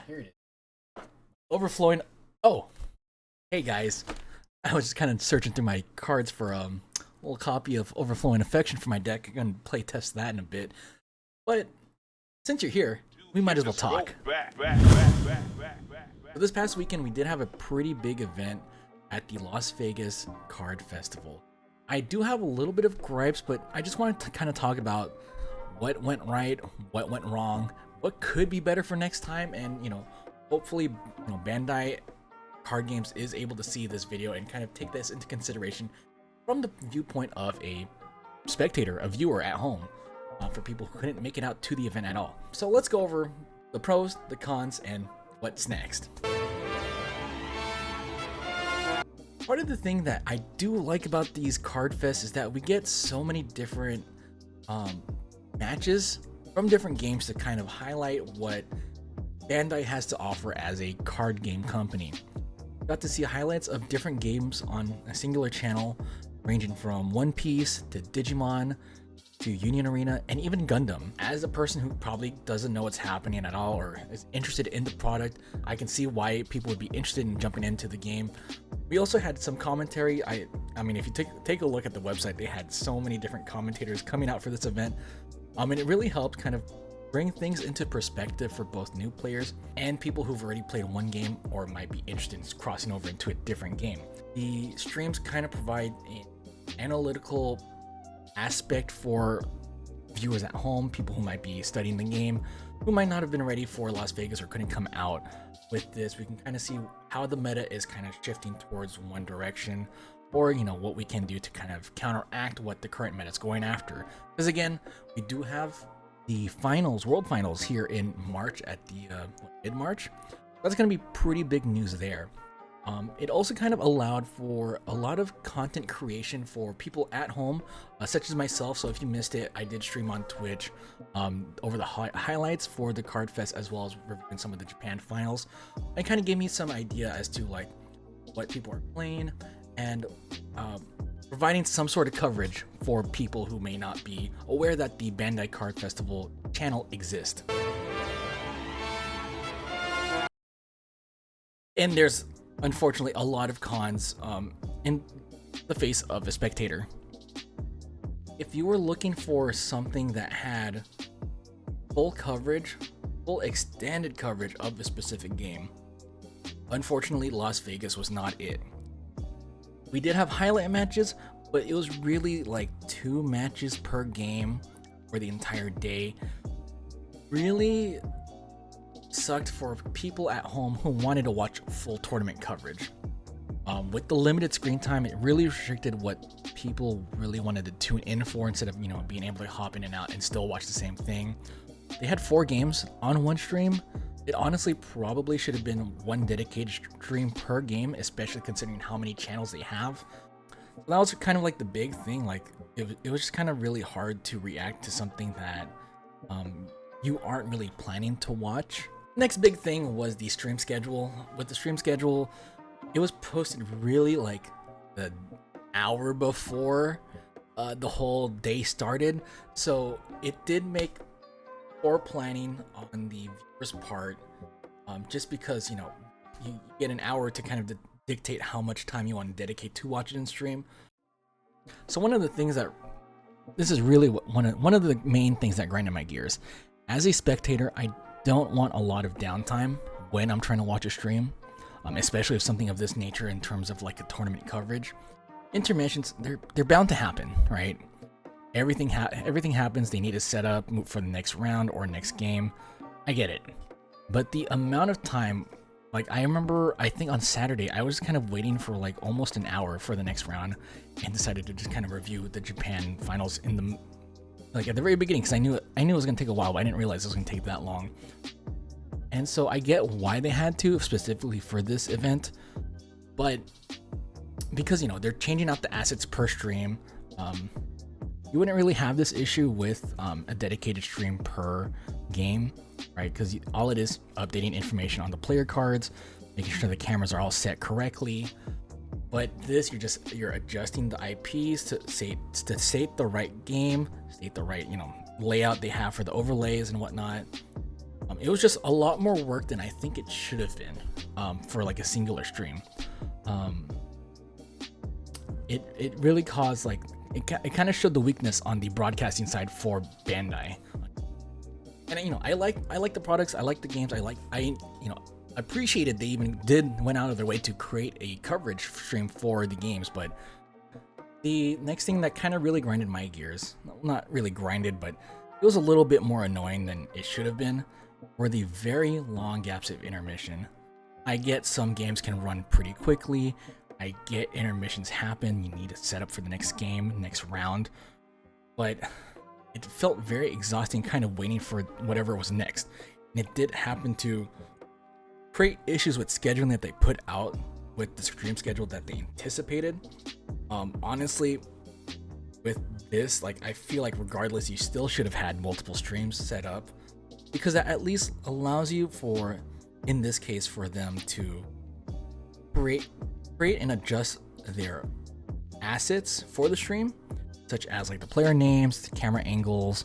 Here it is. Overflowing. Oh, hey guys. I was just kind of searching through my cards for a little copy of Overflowing Affection for my deck. I'm going to play test that in a bit. But since you're here, we might as well talk. So this past weekend, we did have a pretty big event at the Las Vegas Card Festival. I do have a little bit of gripes, but I just wanted to kind of talk about what went right, what went wrong, what could be better for next time, and hopefully, Bandai Card Games is able to see this video and kind of take this into consideration from the viewpoint of a spectator, a viewer at home, for people who couldn't make it out to the event at all. So let's go over the pros, the cons, and what's next. Part of the thing that I do like about these card fests is that we get so many different matches from different games to kind of highlight what Bandai has to offer as a card game company. Got to see highlights of different games on a singular channel, ranging from One Piece to Digimon to Union Arena and even Gundam. As a person who probably doesn't know what's happening at all or is interested in the product, I can see why people would be interested in jumping into the game. We also had some commentary. I mean, if you take a look at the website, they had so many different commentators coming out for this event. And it really helped kind of bring things into perspective for both new players and people who've already played one game or might be interested in crossing over into a different game. The streams kind of provide an analytical aspect for viewers at home, people who might be studying the game, who might not have been ready for Las Vegas or couldn't come out. With this, we can kind of see how the meta is kind of shifting towards one direction, or what we can do to kind of counteract what the current meta is going after. Because again, we do have the finals, world finals here in March at the mid-March. That's going to be pretty big news there. It also kind of allowed for a lot of content creation for people at home, such as myself. So if you missed it, I did stream on Twitch over the highlights for the Card Fest, as well as reviewing some of the Japan finals. It kind of gave me some idea as to like what people are playing and providing some sort of coverage for people who may not be aware that the Bandai Card Festival channel exists. And there's unfortunately a lot of cons in the face of a spectator. If you were looking for something that had full coverage, full extended coverage of a specific game, unfortunately Las Vegas was not it. We did have highlight matches, but it was really like 2 matches per game for the entire day. Really sucked for people at home who wanted to watch full tournament coverage. With the limited screen time, it really restricted what people really wanted to tune in for instead of being able to hop in and out and still watch the same thing. They had 4 games on one stream. It honestly probably should have been one dedicated stream per game, especially considering how many channels they have. So that was kind of like the big thing. Like it was just kind of really hard to react to something that you aren't really planning to watch. Next big thing was the stream schedule. With the stream schedule, it was posted really like the hour before the whole day started. So it did make poor planning on the viewer's part, just because you get an hour to kind of dictate how much time you want to dedicate to watching and stream. So one of the things that this is really one of the main things that grinded my gears. As a spectator, I don't want a lot of downtime when I'm trying to watch a stream, especially if something of this nature in terms of like a tournament coverage. Intermissions, they're bound to happen, right? Everything happens. They need to set up, move for the next round or next game. I get it, but the amount of time, like I remember, I think on Saturday I was kind of waiting for like almost an hour for the next round, and decided to just kind of review the Japan finals in the at the very beginning, because I knew it was gonna take a while, but I didn't realize it was gonna take that long. And so I get why they had to, specifically for this event, but because they're changing out the assets per stream, you wouldn't really have this issue with a dedicated stream per game, right? Because all it is updating information on the player cards, making sure the cameras are all set correctly. But this, you're adjusting the IPs to state the right game, state the right layout they have for the overlays and whatnot. It was just a lot more work than I think it should have been for like a singular stream. It really caused like it kind of showed the weakness on the broadcasting side for Bandai. And you know, I like the products, I like the games, I appreciated they even went out of their way to create a coverage stream for the games. But the next thing that kind of really grinded my gears, not really grinded, but it was a little bit more annoying than it should have been, were the very long gaps of intermission. I get some games can run pretty quickly. I get intermissions happen. You need to set up for the next game, next round. But it felt very exhausting kind of waiting for whatever was next. And it did happen to create issues with scheduling that they put out with the stream schedule that they anticipated. Honestly, with this, like, I feel like regardless, you still should have had multiple streams set up, because that at least allows you for, in this case, for them to create and adjust their assets for the stream, such as like the player names, the camera angles,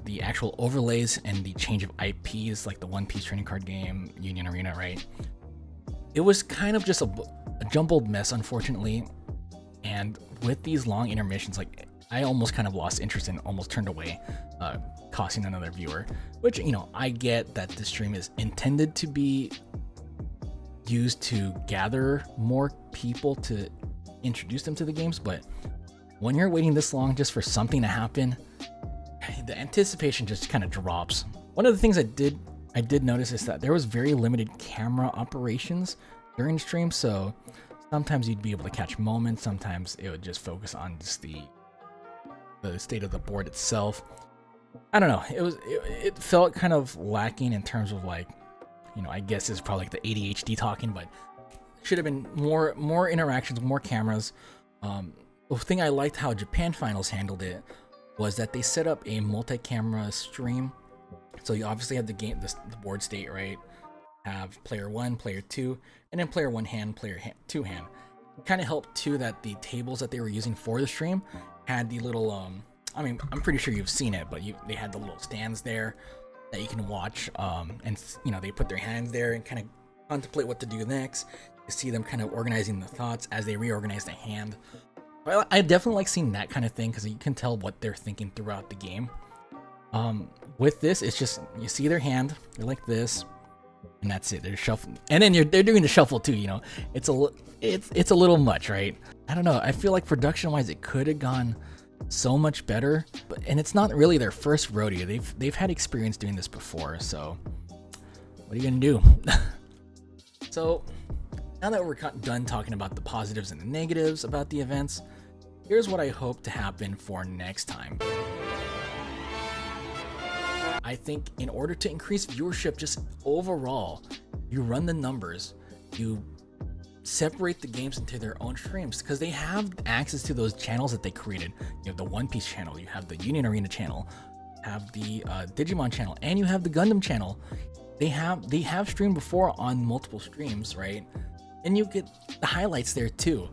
the actual overlays, and the change of IPs, like the One Piece trading card game, Union Arena, right? It was kind of just a jumbled mess, unfortunately. And with these long intermissions, like, I almost kind of lost interest and almost turned away, costing another viewer. Which, you know, I get that the stream is intended to be used to gather more people to introduce them to the games, but when you're waiting this long just for something to happen, the anticipation just kind of drops. One of the things I did notice is that there was very limited camera operations during the stream, so sometimes you'd be able to catch moments, sometimes it would just focus on just the state of the board itself. I don't know, it felt kind of lacking in terms of, like, you know, I guess it's probably like the ADHD talking, but should have been more interactions, more cameras. The thing I liked how Japan Finals handled it was that they set up a multi-camera stream. So you obviously have the board state, right? Have player 1, player 2, and then player 1 hand, player 2 hand. It kind of helped too that the tables that they were using for the stream had the little I mean, I'm pretty sure you've seen it, but they had the little stands there that you can watch, and you know, they put their hands there and kind of contemplate what to do next. You see them kind of organizing the thoughts as they reorganize the hand. I definitely like seeing that kind of thing, because you can tell what they're thinking throughout the game. With this, it's just, you see their hand, they're like this, and that's it. They're shuffling, and then they're doing the shuffle too. You know, it's a little much, right? I don't know. I feel like production-wise, it could have gone so much better, and it's not really their first rodeo. They've had experience doing this before, so what are you gonna do? So now that we're done talking about the positives and the negatives about the events, here's what I hope to happen for next time. I think in order to increase viewership just overall, you run the numbers, you separate the games into their own streams, because they have access to those channels that they created. You have the One Piece channel, you have the Union Arena channel, have the Digimon channel, and you have the Gundam channel. They have streamed before on multiple streams, right? And you get the highlights there too.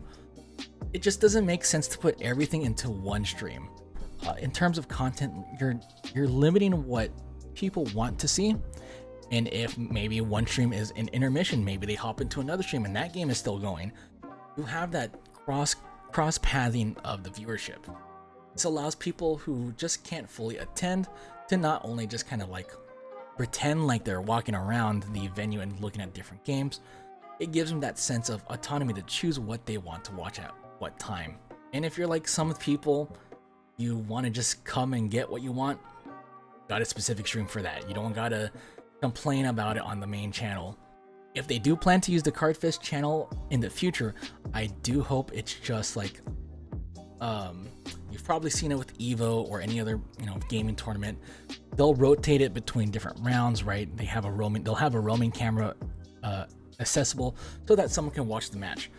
It just doesn't make sense to put everything into one stream. In terms of content, you're limiting what people want to see. And if maybe one stream is an intermission, maybe they hop into another stream and that game is still going. You have that cross pathing of the viewership. This allows people who just can't fully attend to not only just kind of like pretend like they're walking around the venue and looking at different games, it gives them that sense of autonomy to choose what they want to watch at what time. And if you're like some people, you want to just come and get what you want, got a specific stream for that. You don't gotta complain about it on the main channel. If they do plan to use the Cardfest channel in the future, I do hope it's just like, you've probably seen it with Evo or any other, you know, gaming tournament. They'll rotate it between different rounds, right? They'll have a roaming camera accessible so that someone can watch the match.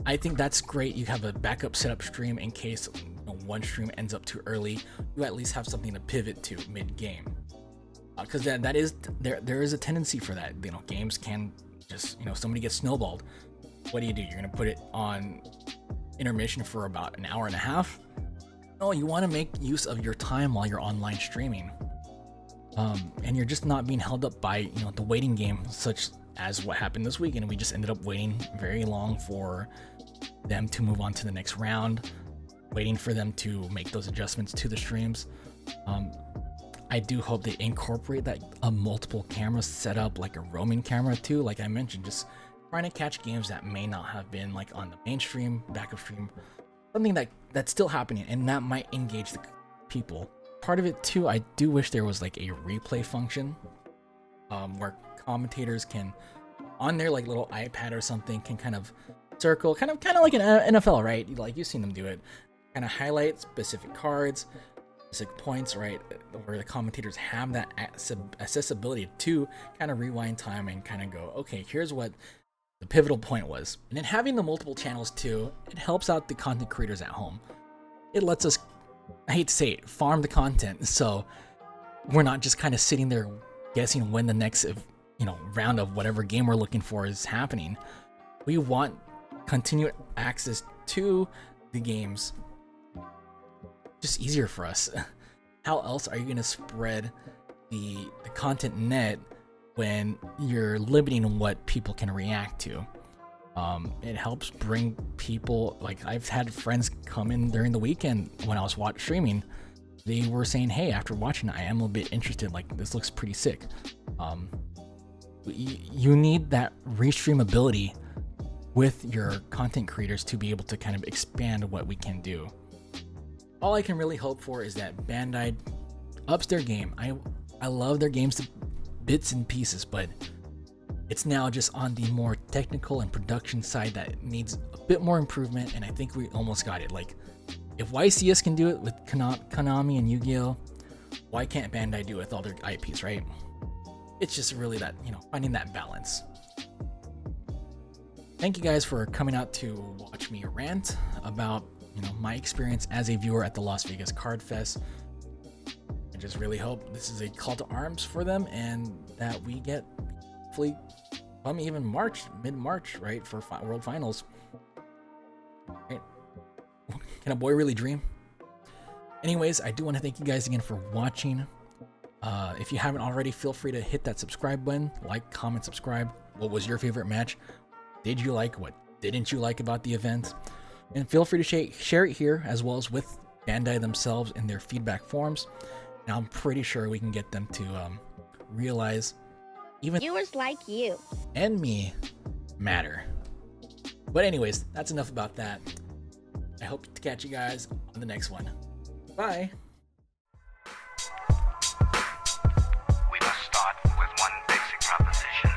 I think that's great. You have a backup setup stream in case, you know, one stream ends up too early. You at least have something to pivot to mid-game. Because that is there is a tendency for that. You know, games can just, you know, somebody gets snowballed. What do? You're gonna put it on intermission for about an hour and a half? No, you want to make use of your time while you're online streaming. and you're just not being held up by, you know, the waiting game, such as what happened this week. And we just ended up waiting very long for them to move on to the next round, waiting for them to make those adjustments to the streams. I do hope they incorporate that multiple camera setup, like a roaming camera too. Like I mentioned, just trying to catch games that may not have been like on the mainstream, backup stream, something that's still happening, and that might engage the people. Part of it too, I do wish there was like a replay function, where commentators can, on their like little iPad or something, can kind of circle, kind of like an NFL, right? Like you've seen them do it, kind of highlight specific cards, specific points, right? Where the commentators have that accessibility to kind of rewind time and kind of go, okay, here's what the pivotal point was. And then having the multiple channels too, it helps out the content creators at home. It lets us, I hate to say it, farm the content, so we're not just kind of sitting there guessing when the next, you know, round of whatever game we're looking for is happening. We want continued access to the games, just easier for us. How else are you going to spread the content net when you're limiting what people can react to? It helps bring people, like I've had friends come in during the weekend when I was streaming. They were saying, hey, after watching it, I am a bit interested, like this looks pretty sick. You need that restreamability with your content creators to be able to kind of expand what we can do. All I can really hope for is that Bandai ups their game. I love their games to bits and pieces, but it's now just on the more technical and production side that needs a bit more improvement, and I think we almost got it. Like, if YCS can do it with Konami and Yu-Gi-Oh!, why can't Bandai do it with all their IPs, right? It's just really that, you know, finding that balance. Thank you guys for coming out to watch me rant about, you know, my experience as a viewer at the Las Vegas Card Fest. I just really hope this is a call to arms for them, and that we get, hopefully, even mid-March, right, for World Finals. Right. Can a boy really dream? Anyways, I do want to thank you guys again for watching. If you haven't already, feel free to hit that subscribe button, like, comment, subscribe. What was your favorite match? Did you like? What didn't you like about the event? And feel free to share it here, as well as with Bandai themselves in their feedback forums. Now I'm pretty sure we can get them to realize even viewers like you and me matter. But anyways, that's enough about that. I hope to catch you guys on the next one. Bye. We must start with one basic proposition.